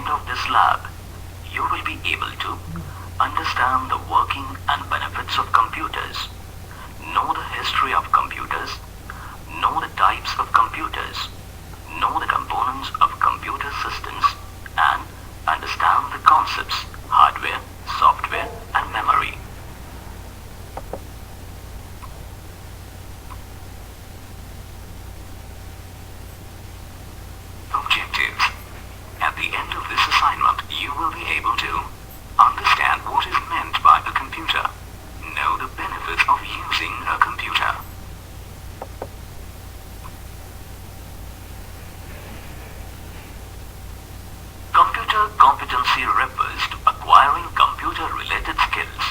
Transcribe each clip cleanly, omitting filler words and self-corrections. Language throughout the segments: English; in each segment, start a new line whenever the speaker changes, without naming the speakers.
end of this lab, you will be able to understand the working and benefits of computers, know the history of computers, know the types of computers, know the components of computer systems, and understand the concepts, hardware, software, and memory. Objectives. At the end of this assignment, you will be able to understand what is meant by a computer, know the benefits of using a computer. Computer competency refers to acquiring computer-related skills.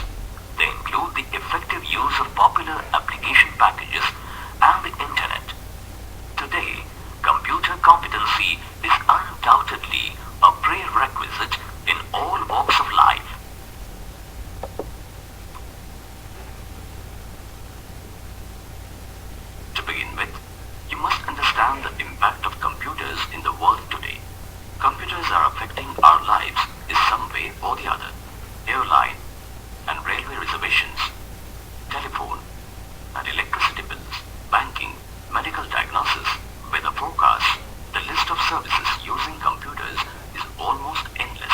They include the effective use of popular application packages and the internet. Today, computer competency is undoubtedly a prerequisite in all walks of life. To begin with, you must understand the impact of computers in the world today. Computers are affecting our lives in some way or the other. Airline and railway reservations, telephone and electricity bills, banking, medical diagnosis, weather forecasts. The list of services using computers is almost endless.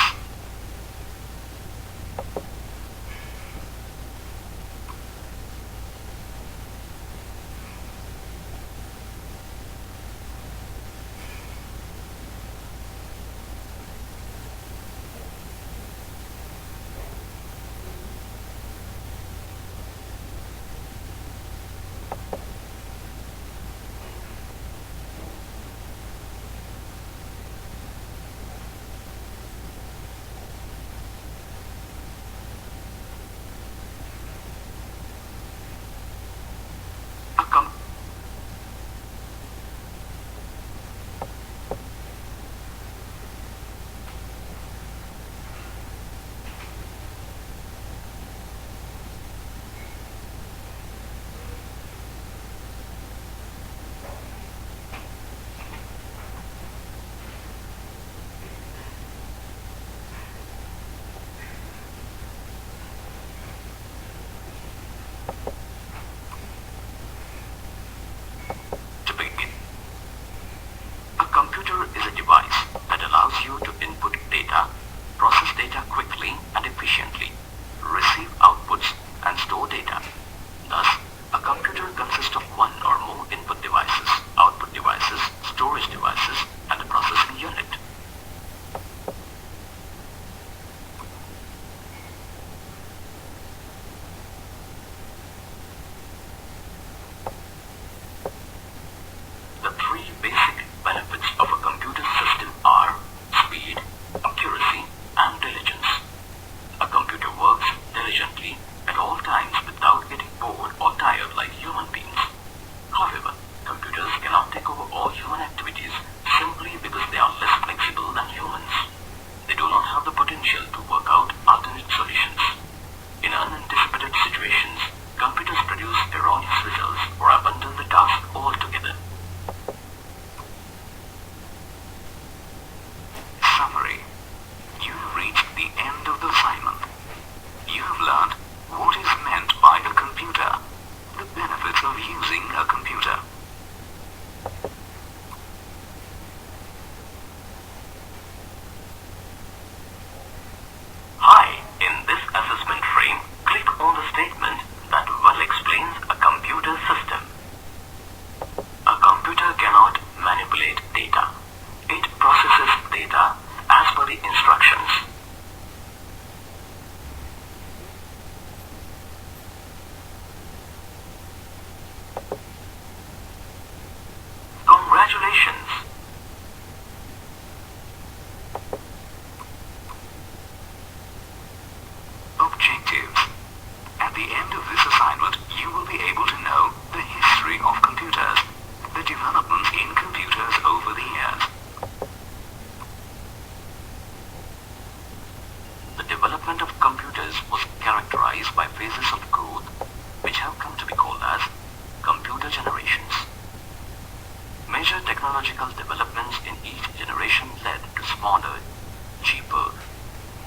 cheaper,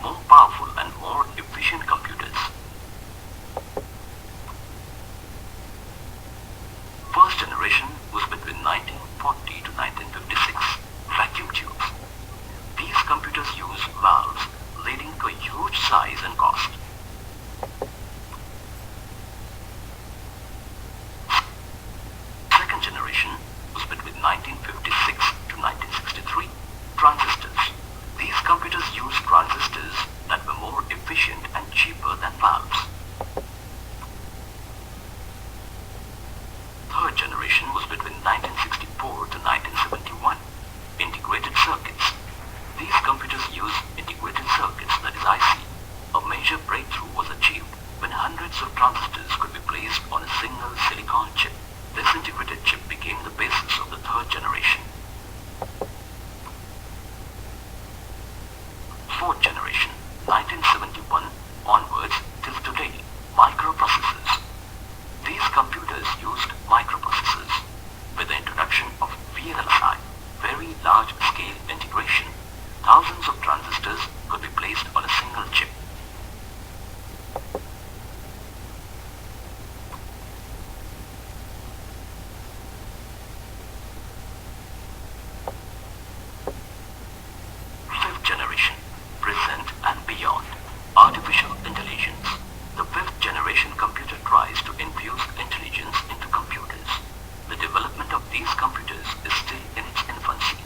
more powerful and more efficient computers. First generation was between 1940 to 1956, vacuum tubes. These computers use valves, leading to a huge size and cost. Second generation was between 1956 to 1963, transistors. These computers use transistors that were more efficient and cheaper than valves. Third generation was between 1964 to 1971, integrated circuits. These computers use integrated circuits, that is IC. A major breakthrough was achieved when hundreds of transistors could be placed on a single silicon chip. This integrated chip became the basis of the third generation. Fourth generation, 1971 onwards till today, microprocessors. These computers used microprocessors. With the introduction of VLSI, very large-scale integration, thousands of transistors could be placed on a single chip. Fifth generation, present and beyond, artificial intelligence. The fifth generation computer tries to infuse intelligence into computers. The development of these computers is still in its infancy,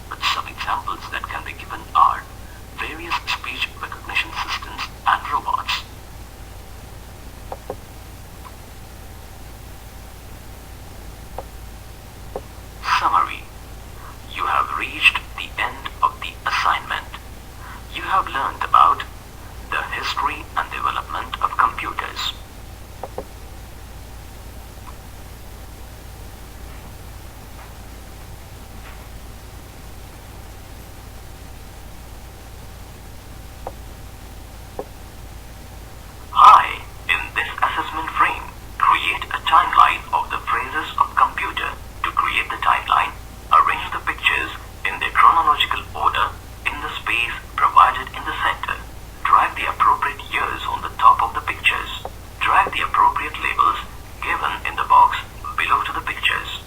but some examples that can be given are various speech recognition systems and robots. Summary. You have reached the end of the assignment. You have learned about the history and development of computers. Hi, in this assessment frame, create a timeline of the phases of computer. To create the timeline, arrange the pictures in their chronological order in the space provided in the center. Drag the appropriate years on the top of the pictures. Drag the appropriate labels given in the box below to the pictures.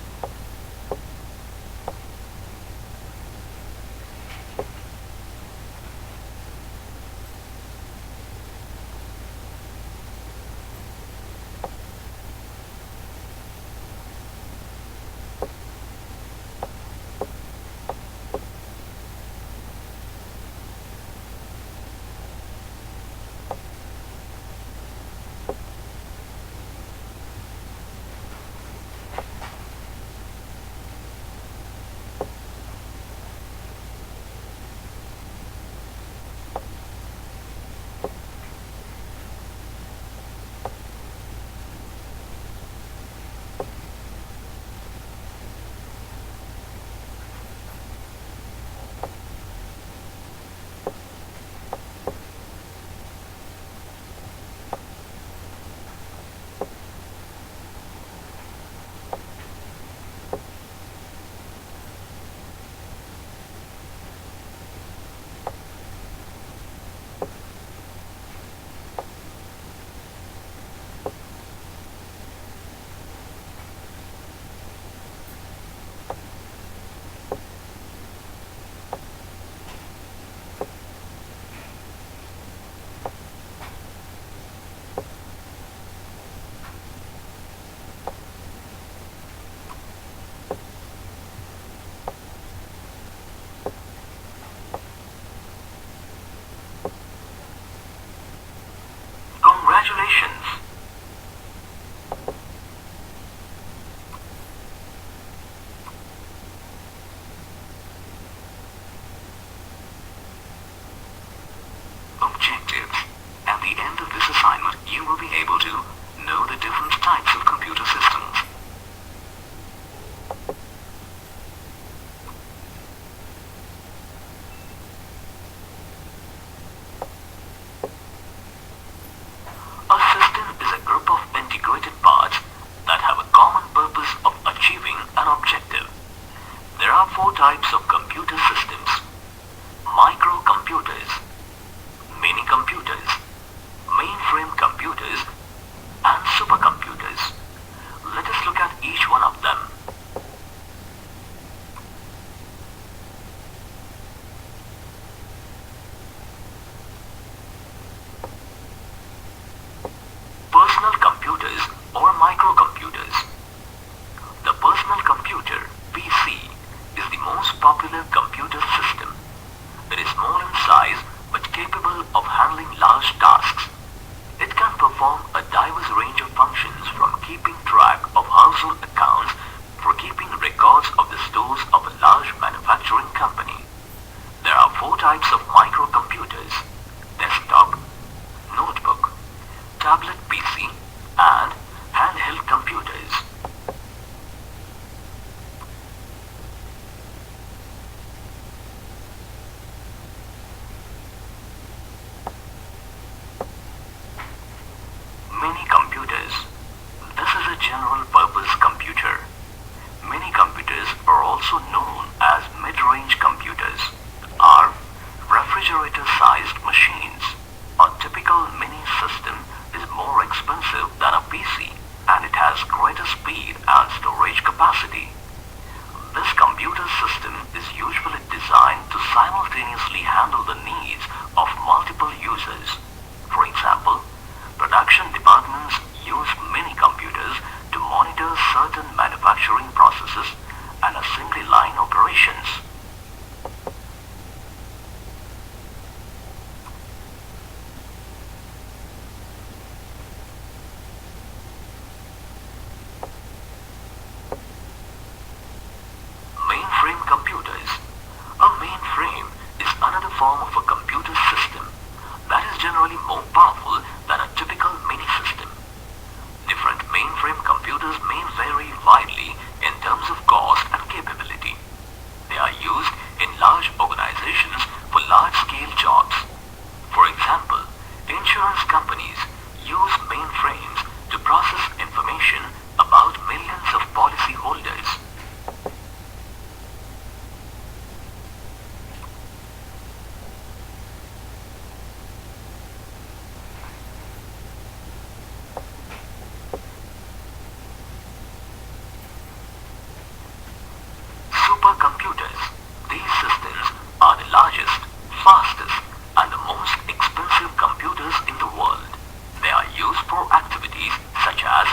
Congratulations! Objectives. At the end of this assignment, you will be able to know the different types of computer systems. A system refrigerator-sized machines. A typical mini system is more expensive than a PC, and it has greater speed and storage capacity. This computer system is usually designed to simultaneously handle the needs of multiple users. For example, production departments use mini computers to monitor certain manufacturing processes and assembly line operations. Mainframe computers. A mainframe is another form of a computer system that is generally more powerful than a typical mini system. Different mainframe computers may vary widely in terms of cost and capability. They are used in large organizations for large-scale jobs. For example, insurance companies use mainframes to process information about millions of policyholders. Supercomputers. These systems are the largest, fastest, and the most expensive computers in the world. They are used for activities such as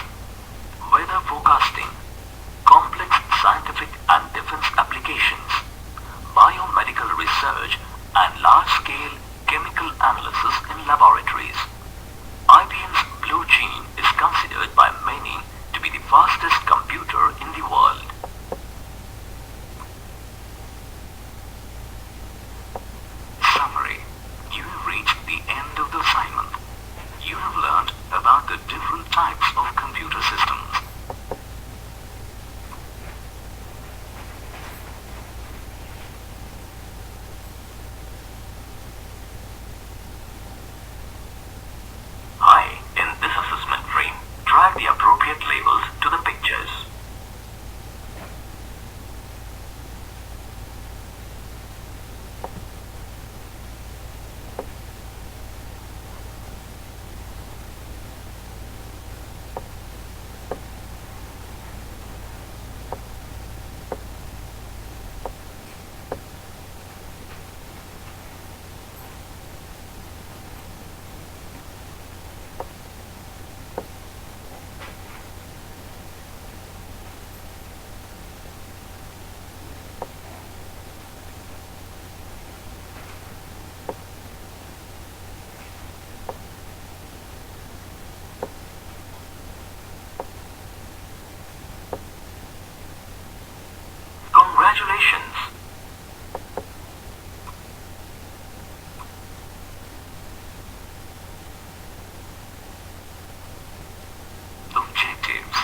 weather forecasting, complex scientific and defense applications, biomedical research, and large-scale chemical analysis in laboratories. IBM's Blue Gene is considered by many to be the fastest computer in the world. Summary. You have reached the end of the assignment. You have learned about the different types of computer systems. Hi, in this assessment frame, drag the appropriate labels to the pictures. Congratulations! Objectives.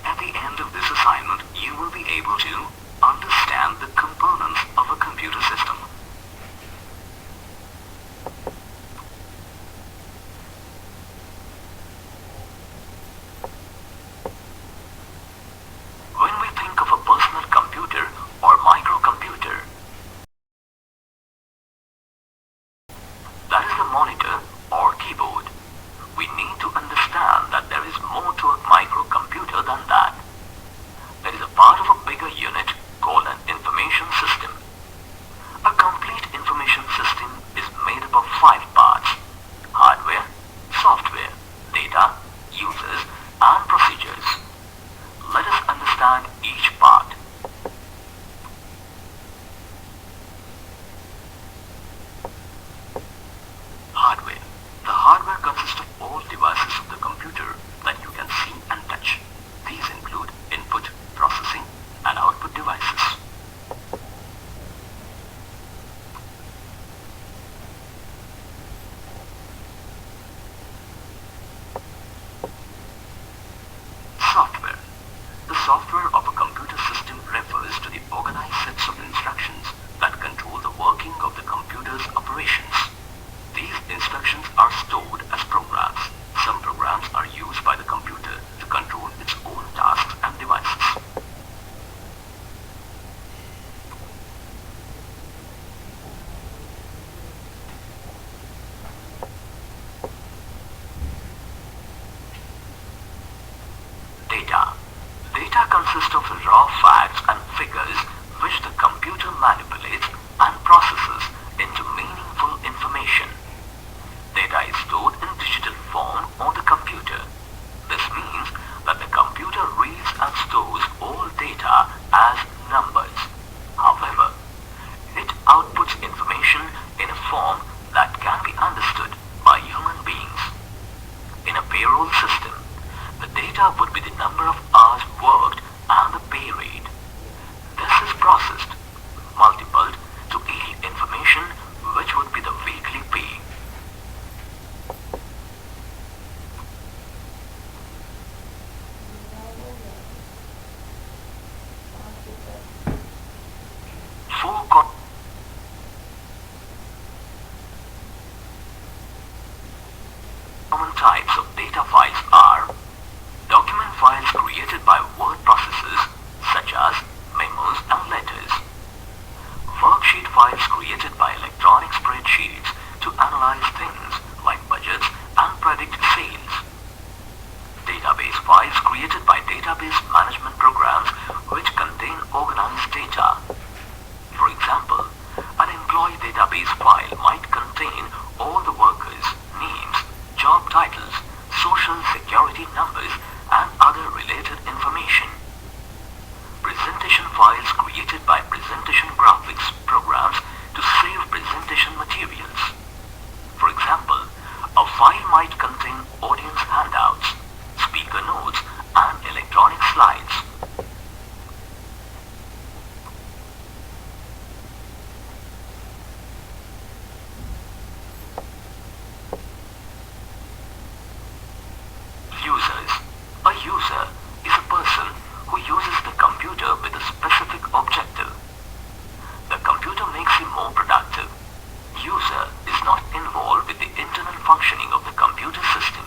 At the end of this assignment, you will be able to understand the components of a computer system. When we think of a personal computer or microcomputer, that is the monitor or keyboard. We need to understand that there is more to a microcomputer than that. There is a part of a bigger unit called an information system. A complete information system is made up of 5 parts: hardware, software, data, users, and procedures. Let us understand each part. Hardware. The hardware consists of all devices of the computer that you can see and touch. These include input, processing, and output devices. consist of raw facts and figures which the computer manipulates and processes into meaningful information. Data is stored in digital form on the computer. This means that the computer reads and stores all data as numbers. However, it outputs information in a form that can be understood by human beings. In a payroll system, the data would be the number of hours worked and the pay rate. This is processed, multiplied to yield information which would be the weekly pay. Four common types of data files are document files created by word processors such as memos and letters, worksheet files created by electronic spreadsheets to analyze things like budgets and predict sales, database files created by database management programs which contain organized data. For example, an employee database file might contain all the workers' names, job titles, social security numbers, and other related information. Presentation files created by presentation graphics programs to save presentation materials. For example, a file might contain audience handouts, speaker notes, and electronic slides. Users. A user is a person who uses the computer with a specific objective. The computer makes him more productive. User is not involved with the internal functioning of the computer system.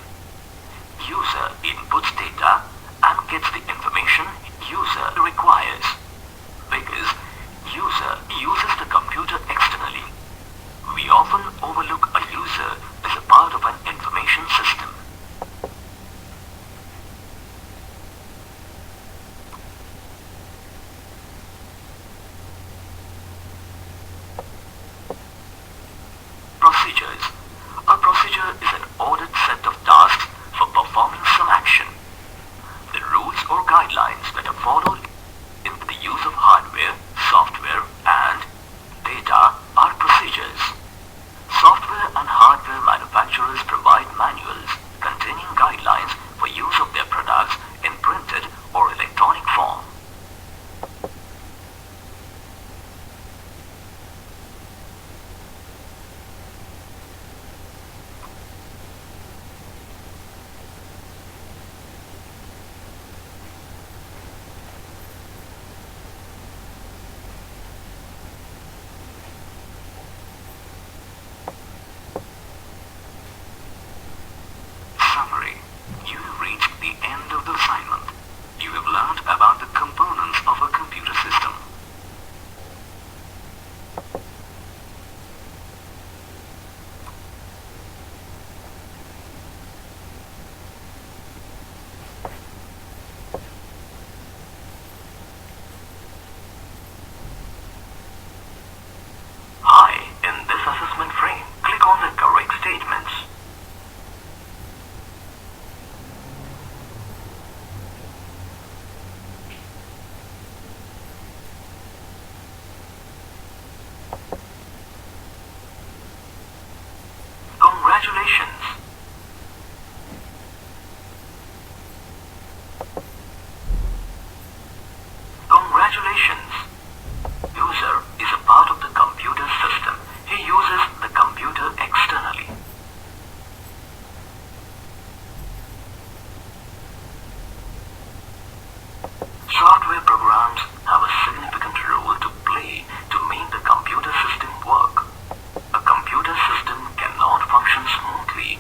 User inputs data and gets the information user requires. Because user uses the computer externally, we often overlook a user as a part of an information system. Procedures. A procedure is an ordered set of tasks for performing some action. The rules or guidelines that are followed in the use of hardware, software, and data are procedures. Software and hardware manufacturers provide manuals containing guidelines for use of their products in printed or electronic form. Summary. You have reached the end of the assignment. You have learned about the components of a computer system. Hi, in this assessment frame, click on the correct statements. Congratulations! Congratulations! User is a part of the computer system. He uses the computer externally. Software programs have a significant role to play to make the computer system work. A computer system cannot function smoothly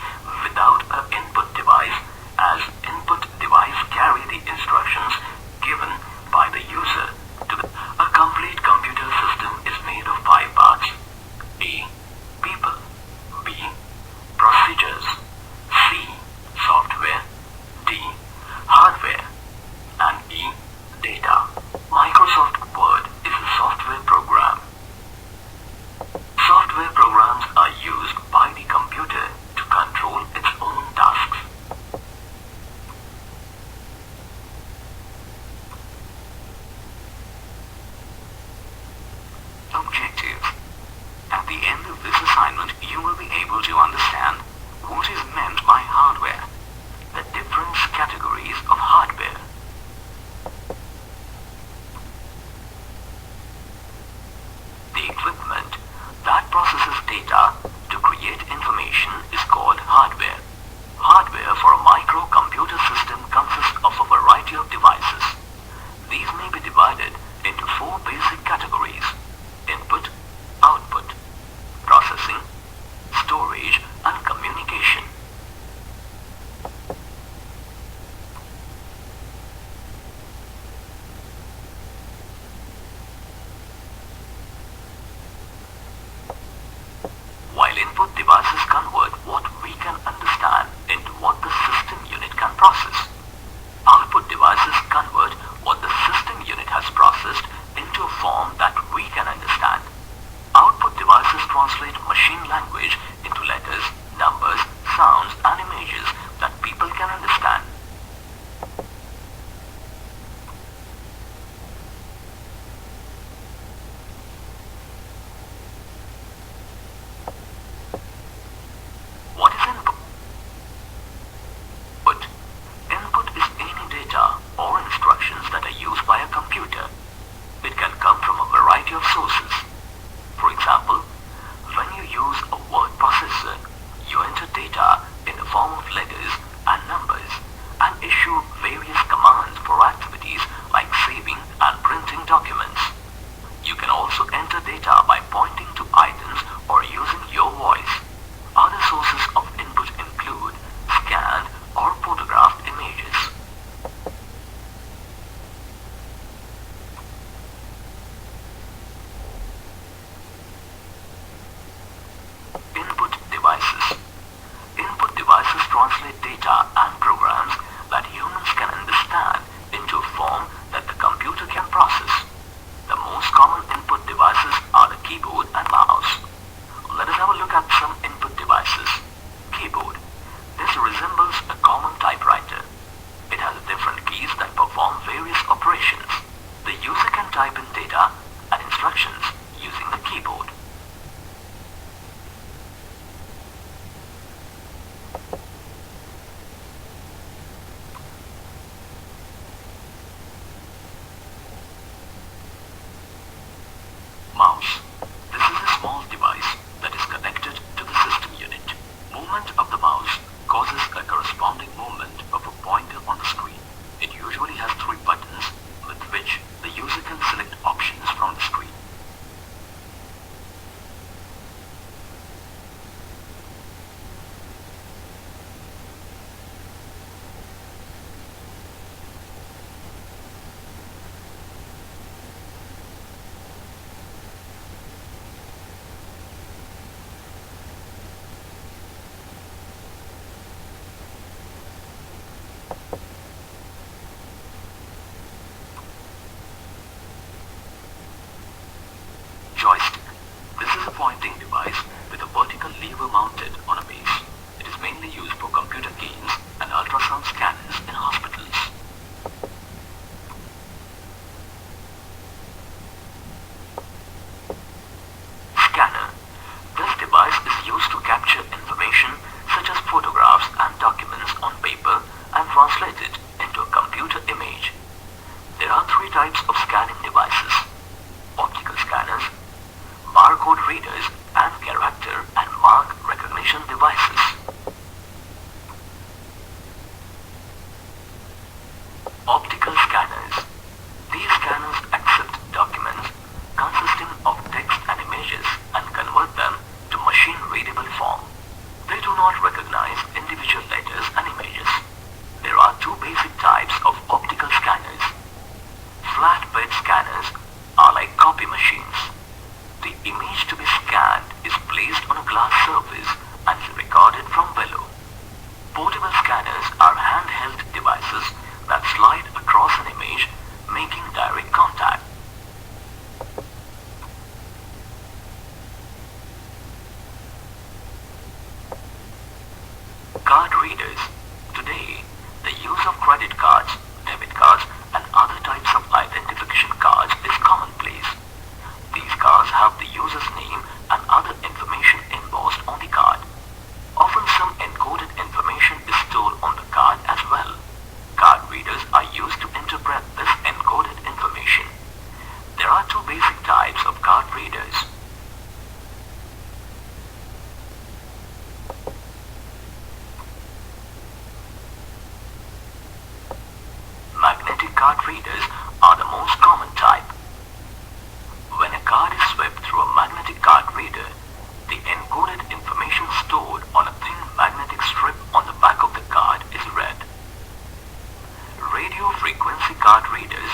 process. Output devices convert what the system unit has processed into a form that we can understand. Output devices translate machine language into letters, numbers, sounds, and images that people can understand. What is input? Input is any data or instructions that are used by a computer. It can come from a variety of sources. For example, when you use a word processor, you enter data in the form of letters and numbers and issue various commands for activities like saving and printing documents. You can also enter data by pointing to items or using your voice. Other sources of input include scanned or photographed images. Input devices. Input devices translate data and programs that humans can understand into a form that the computer can process. The most common input devices are the keyboard and mouse. Let us have a look at some input devices. Keyboard. This resembles a common typewriter. It has different keys that perform various operations. The user can type in data and instructions using the keyboard. Mouse. This is a small device that is connected to the system unit. Movement of the mouse causes a corresponding movement of a pointer on the screen. It usually has 3 buttons with which the user can select options from the screen. Joystick. This is a pointing device with a vertical lever mounted on a base. It is mainly used for computer games and ultrasound scanners in hospitals. Scanner. This device is used to capture information such as photographs and documents on paper and translate it into a computer image. There are 3 types of scanning devices: optical scanners, barcode readers, and character and mark recognition devices. Optical scanners. These scanners accept documents consisting of text and images and convert them to machine-readable form. They do not recognize individual letters and images. There are 2 basic types of optical scanners. Flatbed scanners are like copy machines. The image to be scanned is placed on a glass surface and is recorded from below. Portable scanners are handheld devices that slide across an image, making direct contact. Card readers. Today, the use of credit cards, debit cards, and other types of identification cards is commonplace. These cards have the user's name and other information embossed on the card. Often some encoded information is stored on the card as well. Card readers are used to interpret this encoded information. There are 2 basic types of card readers. Magnetic card readers are the most common type. When a card is swept through a magnetic card reader, the encoded information stored on a thin magnetic strip on the back of the card is read. Radio frequency card readers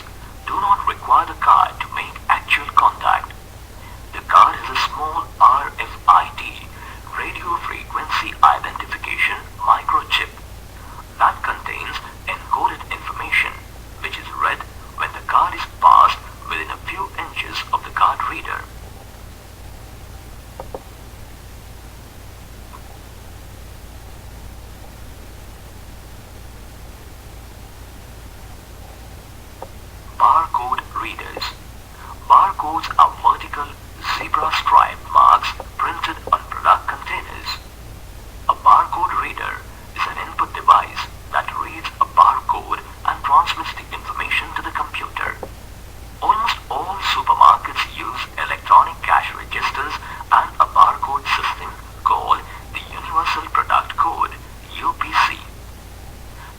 do not require the card to make actual contact. The card has a small RFID, radio frequency identification microchip, that contains Barcodes are vertical zebra stripe marks printed on product containers. A barcode reader is an input device that reads a barcode and transmits the information to the computer. Almost all supermarkets use electronic cash registers and a barcode system called the Universal Product Code (UPC).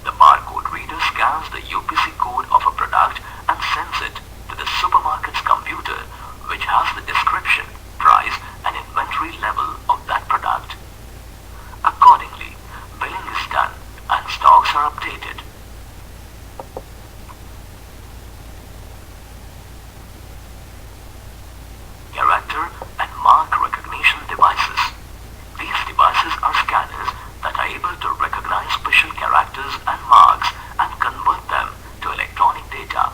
The barcode reader scans the UPC code of a product and sends it to the supermarket's computer, which has the description, price, and inventory level of that product. Accordingly, billing is done and stocks are updated. Character and mark recognition devices. These devices are scanners that are able to recognize special characters and marks and convert them to electronic data.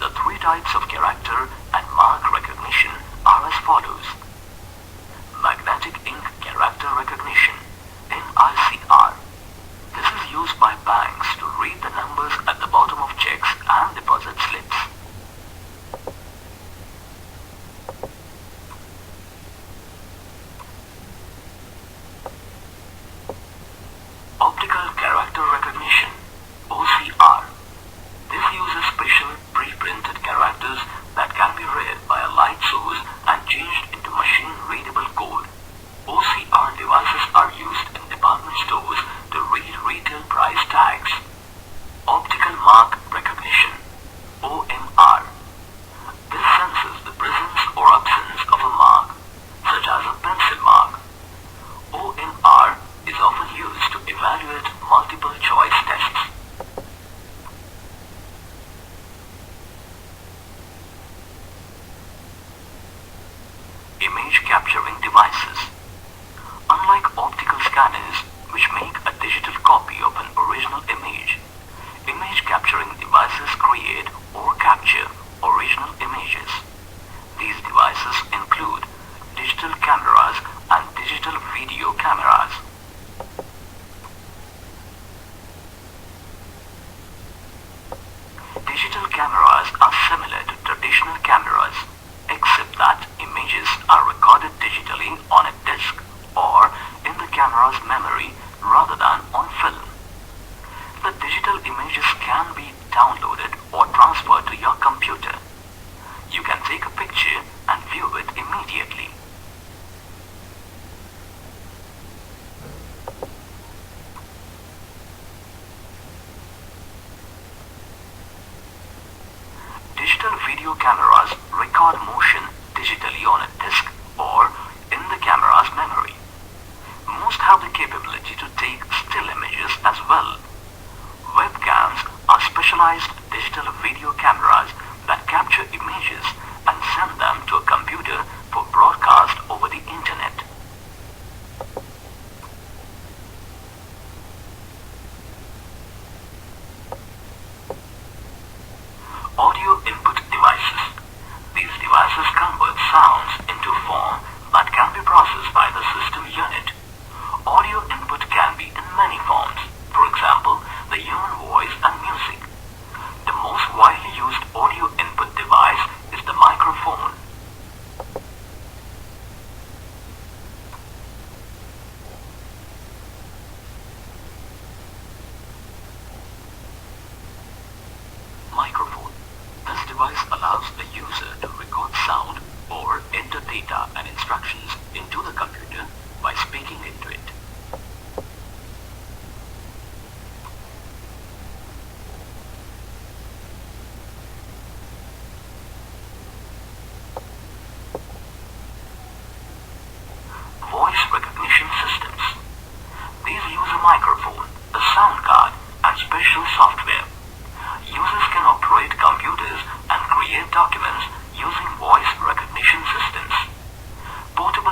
The three types of character and mark recognition are as follows. Magnetic ink character recognition, MICR. This is used by banks to read the numbers at the bottom of checks and deposit slips. Optical character recognition, OCR. This uses special pre-printed characters that can be read by a light source and changed into machine-readable code. OCR devices are used in department stores to read retail price tags. Optical mark recognition, OMR. This senses the presence or absence of a mark, such as a pencil mark. OMR is often used to evaluate multiple choice tests. Image capturing devices. Unlike optical scanners, which make a digital copy of an original image, image capturing devices create or capture original images. These devices include digital cameras and digital video cameras. Digital cameras are similar to traditional cameras, except that images are recorded digitally on a disk or in the camera's memory rather than on film. The digital images can be downloaded or transferred to your computer. You can take a picture and view it immediately. Digital video cameras record motion digitally on a disk or in the camera's memory. Most have the capability to take still images as well. Webcams are specialized digital video cameras that capture images and send them to a computer for broadcast over the internet. Audio input devices. These devices convert sounds into form that can be processed by the system unit. Audio input can be in many forms, for example, the human voice and music. The most widely used audio input device is the microphone. Microphone. This device allows the user to record sound or enter data and instructions into the computer by speaking into it. Voice recognition systems. These use a microphone, a sound card, and special software. Users can operate computers and create documents using voice recognition systems. Portable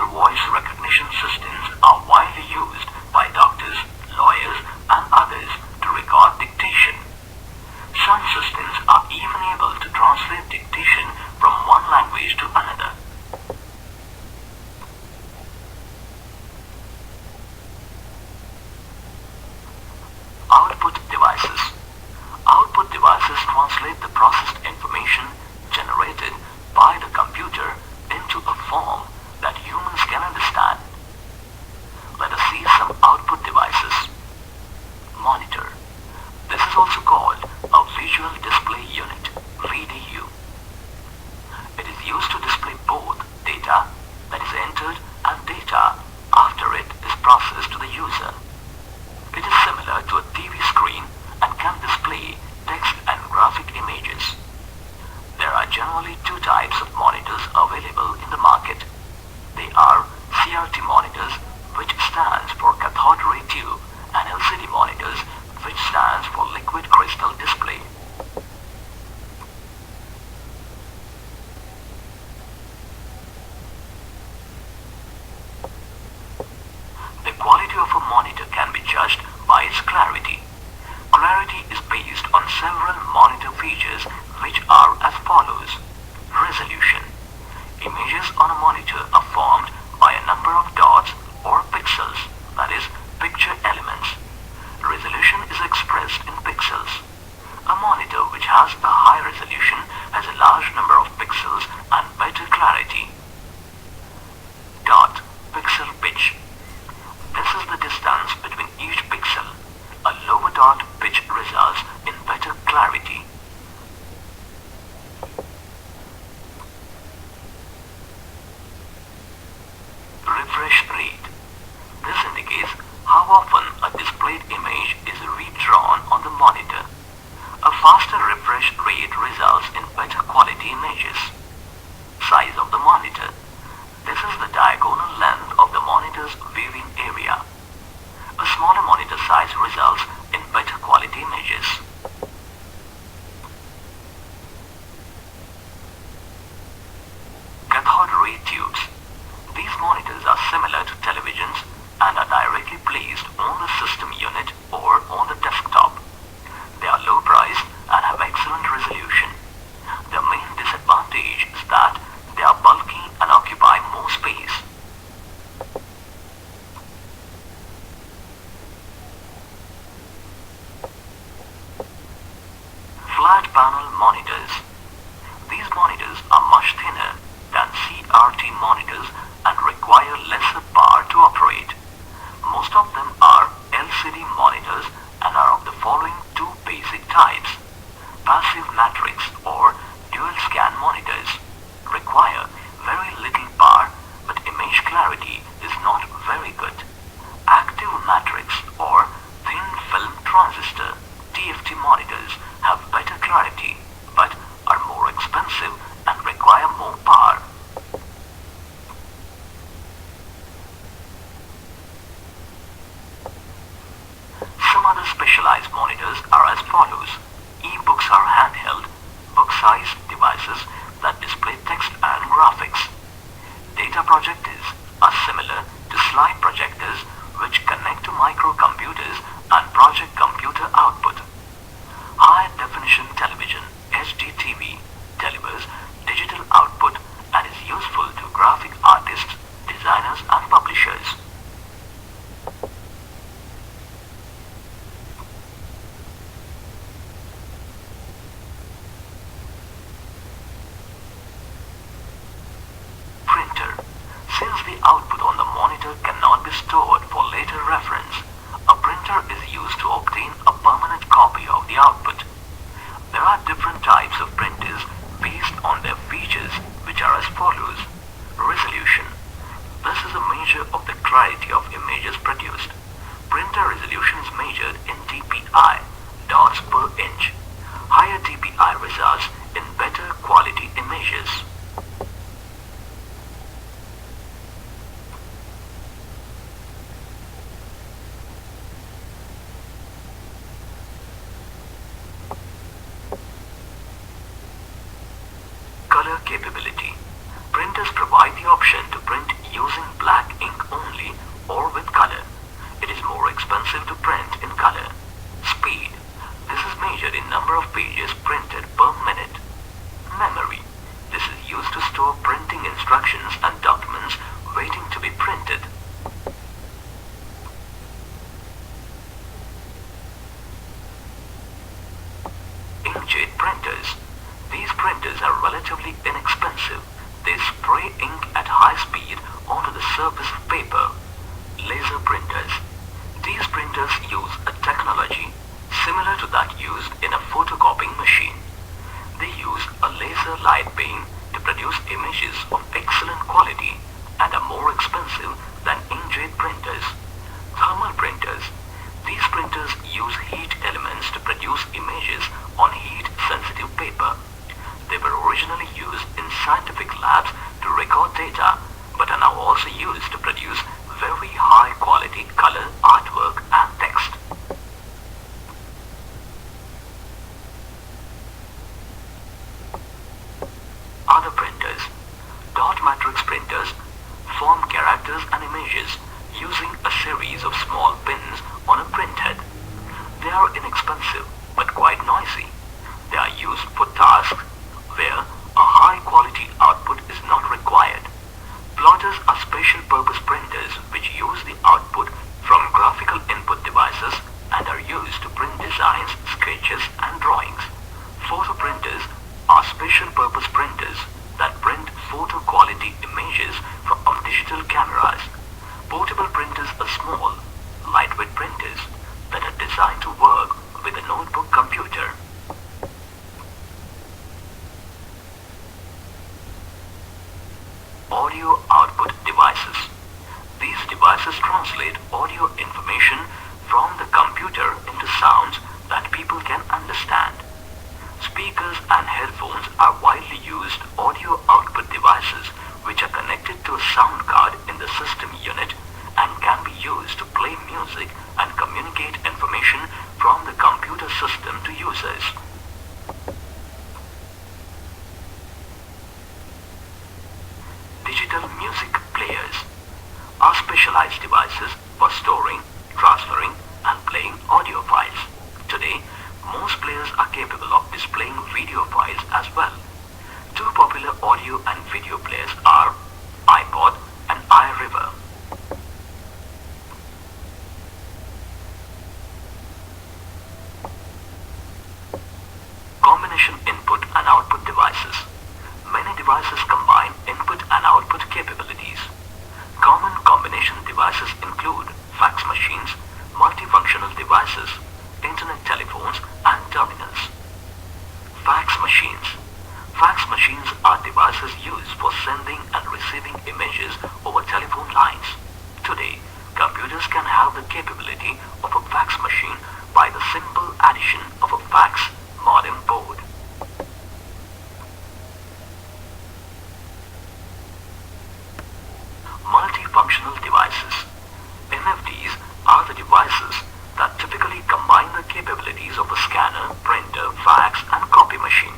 user. It is similar to a TV screen and can display text and graphic images. There are generally two types of monitors available in the market. They are CRT monitors, which stands for Cathode Ray Tube, and LCD monitors, which stands for Liquid Crystal Display. The quality of a monitor can be judged by its clarity. Clarity is based on several monitor features which are as follows. Resolution. Images on a monitor are formed by a number of dots or pixels, that is, picture elements. Resolution is expressed in pixels. A monitor which has a high resolution has a large number of pixels and better clarity. Dot pixel pitch. This is the distance between each pixel. A lower dot pitch results in better clarity. Refresh rate. This indicates how often a displayed image is redrawn on the monitor. A faster refresh rate results in better quality images. Size of the monitor. This is the diagonal length of the monitor's viewing area. A smaller monitor size results in better quality images. Cathode ray tubes. These monitors are similar to televisions and are directly placed on the system unit or on the desktop. They are low priced and have excellent resolution. Their main disadvantage is that they are bulky and occupy more space. Flat panel monitors. These monitors are much thinner than CRT monitors and require lesser power to operate. Most of them are LCD monitors and are of the following two basic types. Passive matrix or dual scan monitors require very little power, but image clarity is not very good. Active matrix or thin film transistor TFT monitors have better clarity but are more expensive and require more power. Some other specialized monitors are as follows. E-books are handheld, book-sized devices that display text and graphics. Data projectors are similar to slide projectors which connect to microcomputers and project computer output. High definition television (HDTV) delivers digital output and is useful to graphic artists, designers and publishers. Printer. Since the output on the monitor cannot be stored for later reference, a printer is used to obtain a permanent copy of the output. There are different types of printers based on their features, which are as follows. Resolution. This is a measure of the clarity of images produced. Printer resolution is measured in dpi, dots per inch. Higher dpi results in better quality images. Color capability. Printers provide the option to print using black ink only or with color. It is more expensive to print in color. Speed. This is measured in number of pages printed per minute. Memory. This is used to store printing instructions and documents waiting to be printed. Inkjet printers. These printers are relatively inexpensive. They spray ink at high speed onto the surface of paper. Laser printers. These printers use a technology similar to that used in a photocopying machine. They use a laser light beam to produce images of excellent quality and are more expensive than inkjet printers. Thermal music labs to record data, but are now also used to produce very high quality color, artwork and text. Other printers. Dot matrix printers form characters and images using a series of small pins on a printhead. They are inexpensive but quite noisy. They are used for tasks where a high quality output is not required. Plotters are special purpose printers which use the output from graphical input devices and are used to print designs, sketches and drawings. Photo printers are special purpose printers that print photo quality images from digital cameras. Portable printers are small, lightweight printers that are designed to work with a notebook computer. Audio output devices. These devices translate audio information from the computer into sounds that people can understand. Speakers and headphones are widely used audio output devices which are connected to a sound card in the system unit and can be used to play music and communicate information from the computer system to users. Digital music players are specialized devices for storing, transferring and playing audio files. Today, most players are capable of displaying video files as well. Two popular audio and video players are iPod and iRiver. Combination input and output devices. Many devices combine input and output capabilities. Common combination devices include fax machines, multifunctional devices, internet telephones and terminals. Fax machines. Fax machines are devices used for sending and receiving images over telephone lines. Today, computers can have the capability of a fax machine by the simple addition of a fax modem board. Multifunctional devices. MFDs are the devices that typically combine the capabilities of a scanner, printer, fax and copy machine.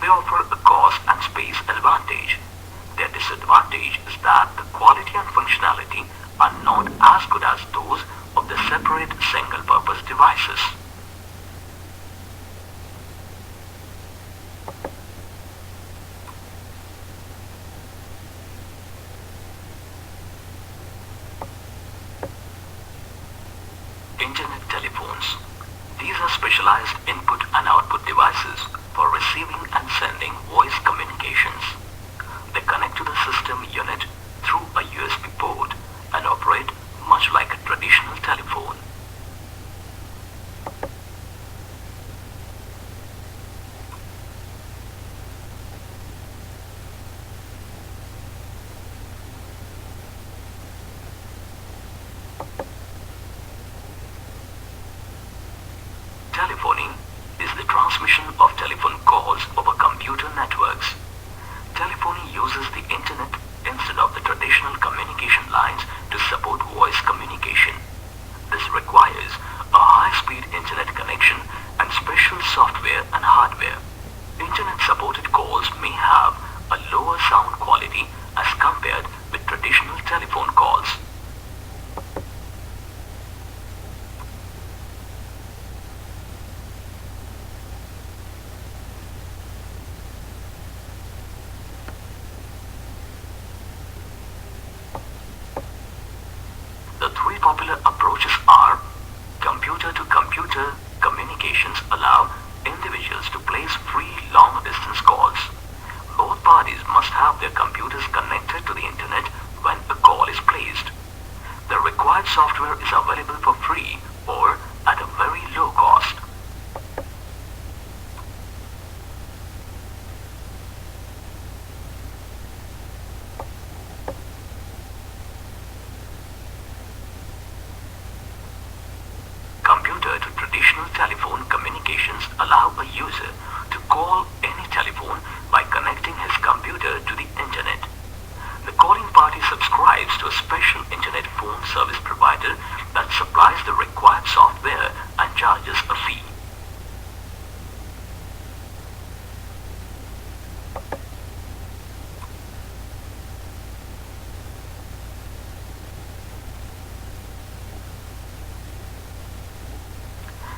They offer a cost and space advantage. Their disadvantage is that the quality and functionality are not as good as those of the separate single-purpose devices. Internet telephones. These are specialized input and output devices for receiving and sending voice communications. They connect to the system unit through a USB port and operate much like a traditional telephone. Telephoning is the transmission of telephone calls over computer networks. Telephony uses the internet instead of the traditional communication lines to support voice communication. This requires a high-speed internet connection and special software and hardware. Internet-supported calls may have a lower sound quality as compared with traditional telephone calls. The three popular approaches are: computer-to-computer communications allow individuals to place free long-distance calls. Both parties must have their computers connected to the internet when a call is placed. The required software is available for free or at a very low cost. Computer-to-traditional telephone communications allow a user to call any telephone by connecting his computer computer to the internet. The calling party subscribes to a special internet phone service provider that supplies the required software and charges a fee.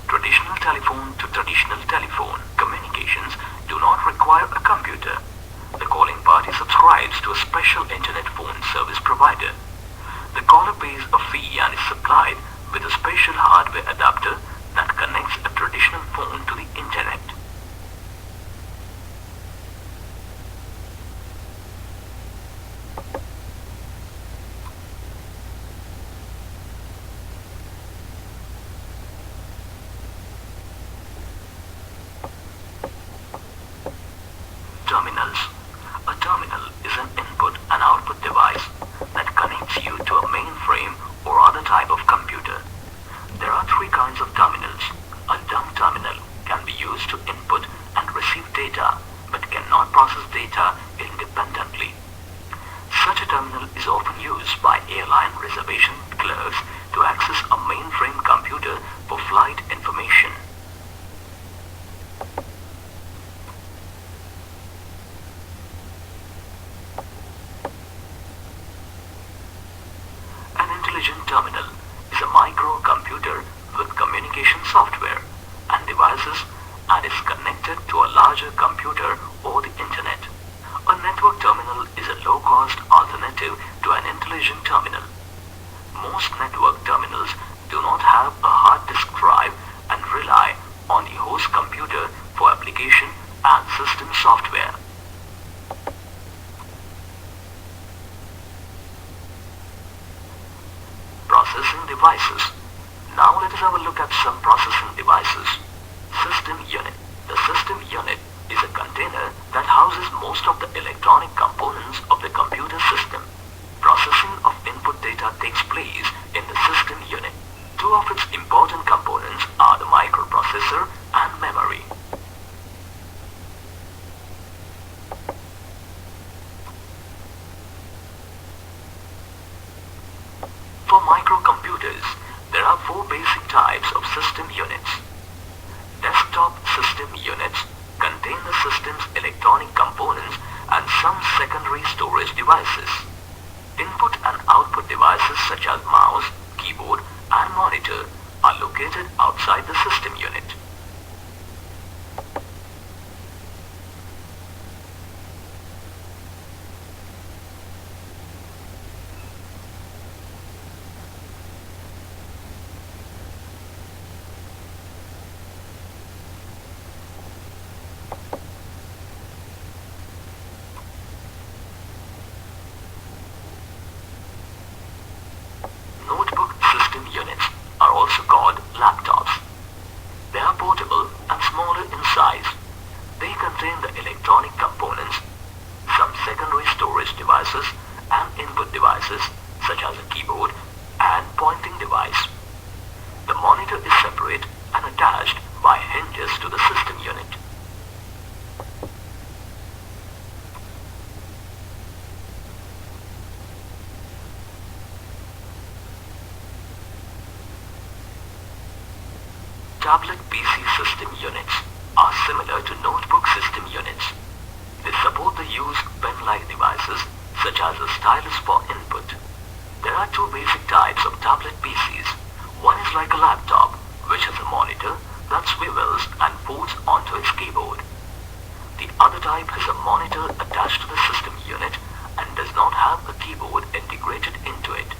Traditional telephone to traditional telephone communications do not require a computer. The calling party subscribes to a special internet phone service provider. The caller pays a fee and is supplied with a special hardware adapter that connects a traditional phone to the internet. Terminals. A terminal is an input and output device that connects you to a mainframe or other type of computer. There are three kinds of terminals. A dumb terminal can be used to input and receive data but cannot process data independently. Such a terminal is often used by airline reservation clerks to access a mainframe computer for flight information. Terminal is a microcomputer with communication software and devices and is connected to a larger computer or the internet. A network terminal is a low-cost alternative to an intelligent terminal. Most network terminals do not have a hard disk drive and rely on the host computer for application and system software. Processing devices. Now let us have a look at some processing devices. System unit. The system unit is a container that houses most of the electronic components of the computer system. Processing of input data takes place in the system unit. Two of its important components are the microprocessor and memory. For microcomputers, there are four basic types of system units. Desktop system units contain the system's electronic components and some secondary storage devices. Input and output devices such as mouse, keyboard, and monitor are located outside the system unit. Notebook system units are also called laptops. They are portable and smaller in size. They contain the electronic components, some secondary storage devices, and input devices such as a keyboard and pointing device. The monitor is separate and attached by hinges to the system unit. Tablet PC system units are similar to notebook system units. They support the use of pen-like devices such as a stylus for input. There are two basic types of tablet PCs. One is like a laptop, which has a monitor that swivels and folds onto its keyboard. The other type has a monitor attached to the system unit and does not have a keyboard integrated into it.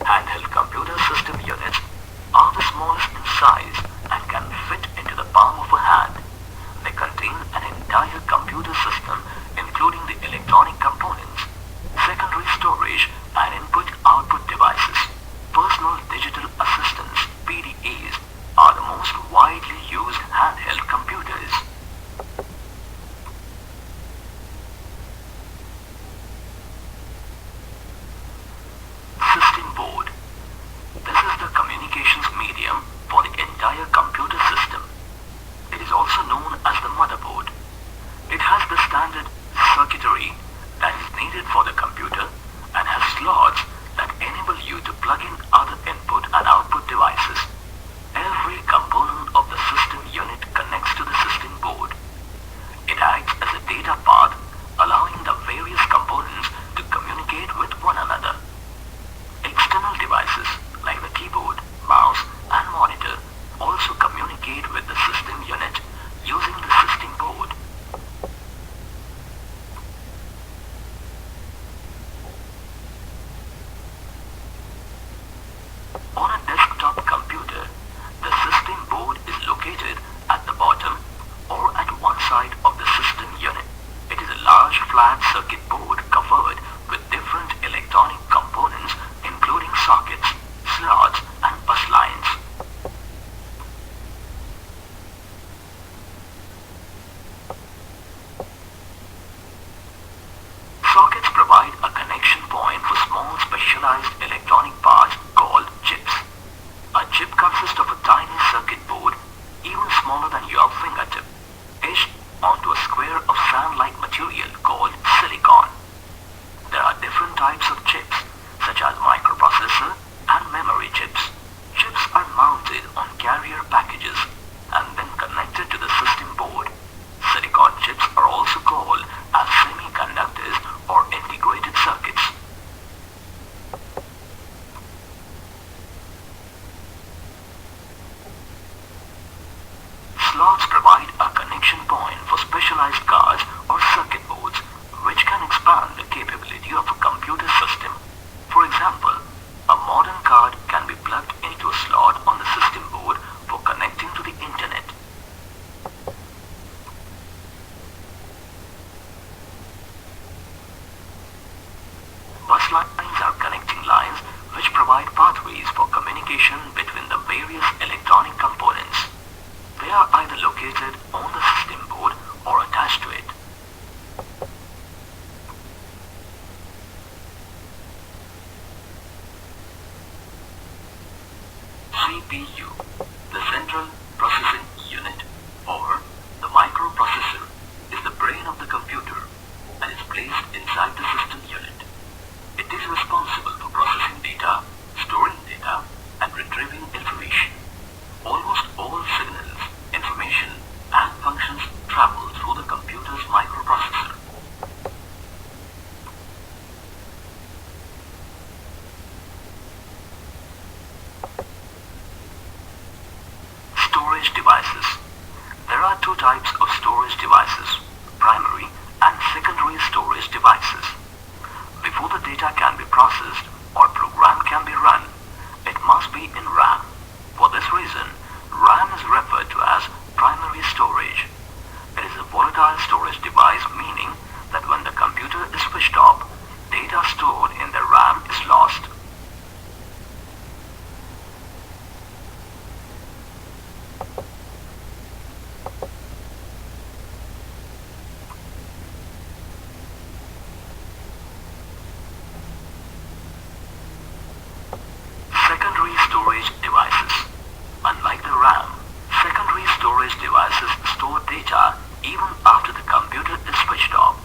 Handheld computer system units are the smallest in size and can fit into the palm of a hand. They contain an entire computer system including the electronic components, secondary storage and input-output devices. Personal digital assistants, PDAs, are the most widely used handheld computers. large circuit board covered with different electronic components including sockets, slots, and bus lines. Sockets provide a connection point for small specialized electronic parts called chips. A chip consists of a tiny circuit board, even smaller than your fingertip, etched onto a square of sand-like material called silicon. There are different types of chips, such as microprocessor and memory chips. Chips are mounted on carrier packages and then connected to the system board. Silicon chips are also called as semiconductors or integrated circuits. Slots provide a connection point for specialized cards or circuit boards, which can expand the capability of a computer system. For example, a modern card can be plugged into a slot on the system board for connecting to the internet. Bus lines are connecting lines which provide pathways for communication between the various electronic components. They are either located on the system board or attached to it. CPU, the Central Processing Unit, or the microprocessor, is the brain of the computer and is placed inside the system unit. It is responsible for processing data, storing data, and retrieving information. Almost all signals, information, and functions travel through the computer's microprocessor. Storage devices. There are two types of storage devices, primary and secondary storage devices. Before the data can be processed or program can be run, it must be in RAM. For this reason, RAM is referred to as primary storage. It is a volatile storage device, meaning that when the computer is switched off, data stored in the RAM is lost. Secondary storage devices. Unlike the RAM, secondary storage devices store data even after the computer is switched off.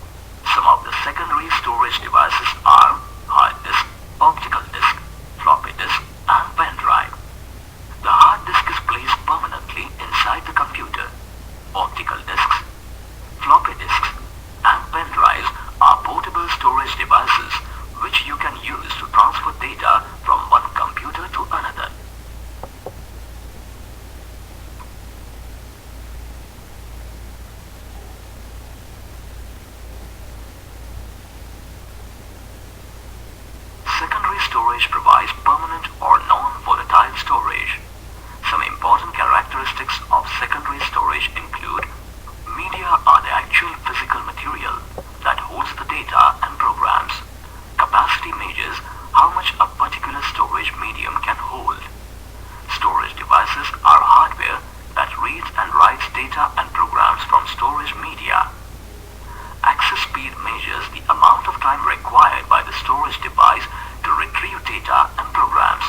Some of the secondary storage devices are hard disk, optical disk, floppy disk, and pen drive. The hard disk is placed permanently inside the computer. Optical disks, floppy disks, and pen drives are portable storage devices which you can use to transfer data from one computer to another. Secondary storage provides permanent or non-volatile storage. Some important characteristics of secondary storage include: media are the actual physical material that holds the data and programs. Capacity measures how much a particular storage medium can hold. Storage devices are hardware that reads and writes data and programs from storage media. Access speed measures the amount of time required by the storage device to retrieve data and programs.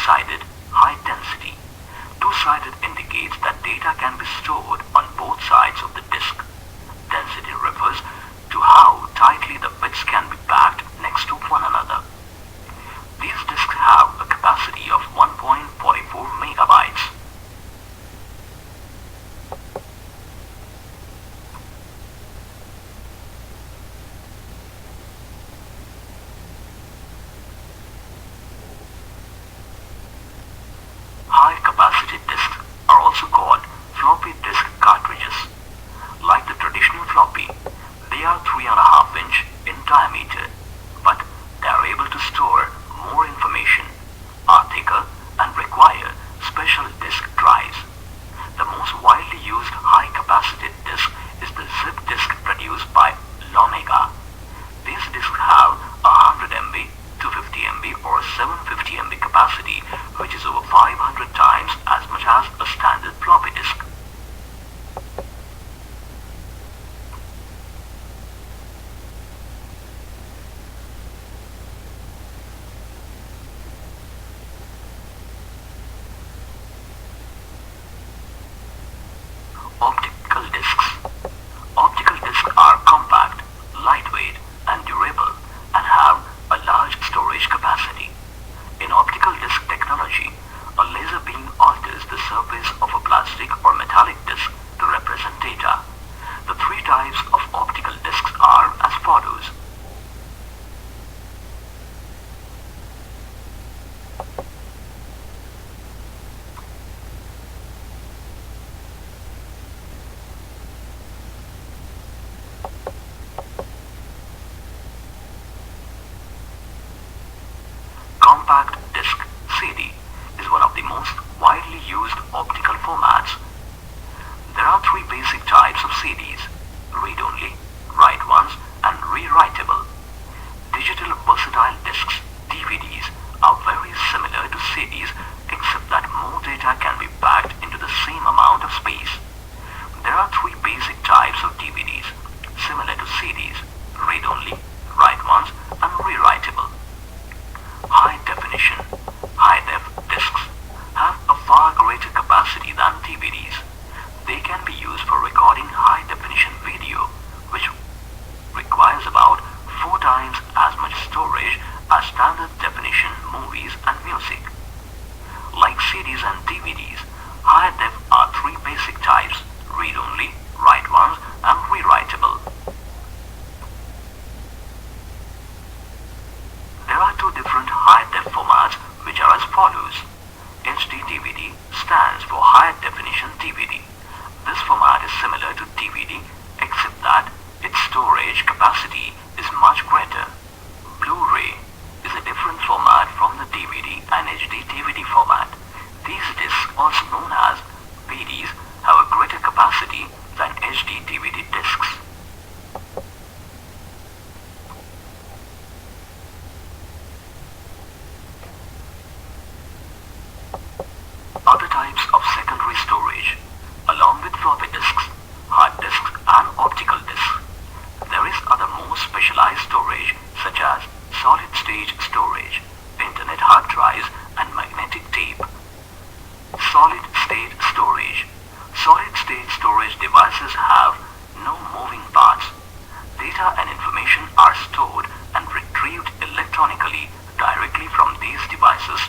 two-sided, high density. Two-sided indicates that data can be stored on both sides of the disk. Density refers to how tightly the bits can be packed next to one another. These disks have a capacity of 1.44 megabytes. High-capacity disks are also called floppy disk cartridges. Like the traditional floppy, they are 3.5-inch in diameter, but they are able to store more information, are thicker, and require special disk drives. The most widely used high-capacity disk is the zip disk produced by Lomega. These disks have 100 MB, 250 MB, or 750 MB capacity, which is over 500 times as much as a standard floppy disk. Optical disks. Optical disks are compact, lightweight, and durable, and have a large storage capacity. In optical disk technology, a laser beam alters the surface of a plastic or metallic disk to represent data. The three types of optical disks are as follows. Compact disc CD is one of the most widely used optical formats. There are three basic types of CDs: read-only, write-once, and rewritable. Digital versatile discs, DVDs, are very similar to CDs except that more data can be packed into the same amount of space. There are three basic types of DVDs, similar to CDs: read-only, write-once, and rewritable. High-definition, high-def discs have a far greater capacity than DVDs. They can be used for recording high-definition video, which requires about 4 times as much storage as standard definition movies and music. Like CDs and DVDs, high-def are three basic types: read-only, write-once, and rewritable. There are two different high-def formats which are as follows. HD DVD stands for High Definition DVD. This format is similar to DVD except that its storage capacity is much greater. Blu-ray is a different format from the DVD and HD DVD format. These discs, also known as BDs, have a greater capacity than HD DVD discs. Other types of secondary storage, along with floppy disks, hard disks, and optical disks. There is other more specialized storage such as solid-state storage, internet hard drives, and magnetic tape. Solid-state storage. Solid-state storage devices have no moving parts. Data and information are stored and retrieved electronically directly from these devices,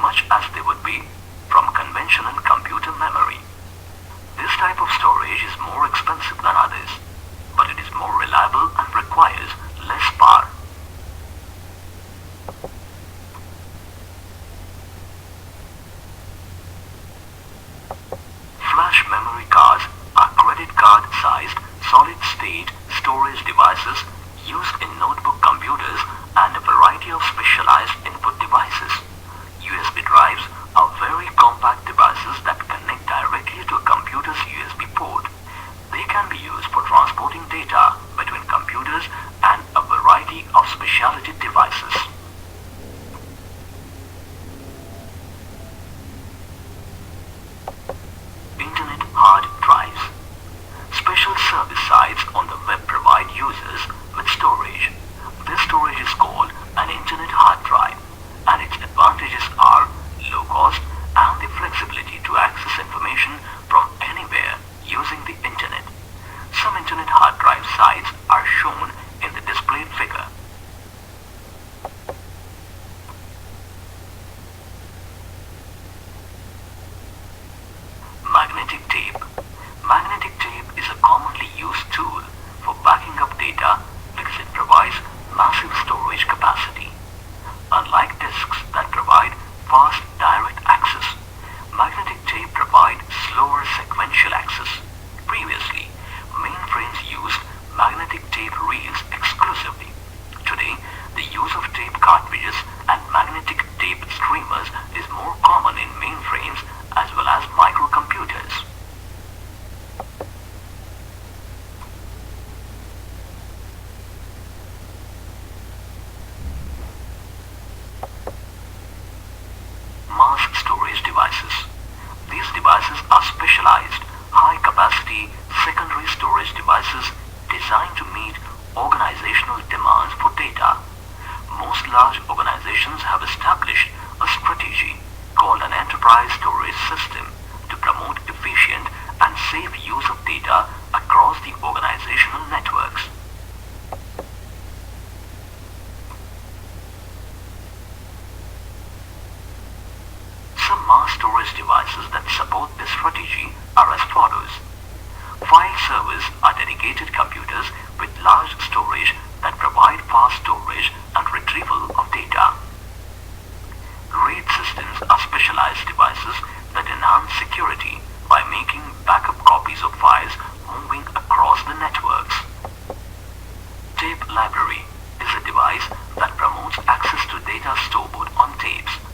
much as they would be from conventional computer memory. This type of storage is more expensive than others, but it is more reliable and requires less power. Flash memory cards are credit card-sized solid-state storage devices used in notebook computers and a variety of specialized input devices. USB drives are very compact devices that connect directly to a computer's USB port. They can be used for transporting data between computers and a variety of specialty devices. Internet hard drives. Special service sites on the web provide users with storage. tape streamers is more common in mainframes as well as microcomputers. Mass storage devices. These devices are specialized, high-capacity secondary storage devices designed to meet organizational demands for data. Most large organizations have established a strategy called an enterprise storage system to promote efficient and safe use of data across the organizational networks. Some mass storage devices that support this strategy are as follows. File servers are dedicated computers with large storage that provide fast storage and retrieval of data. RAID systems are specialized devices that enhance security by making backup copies of files moving across the networks. Tape library is a device that promotes access to data stored on tapes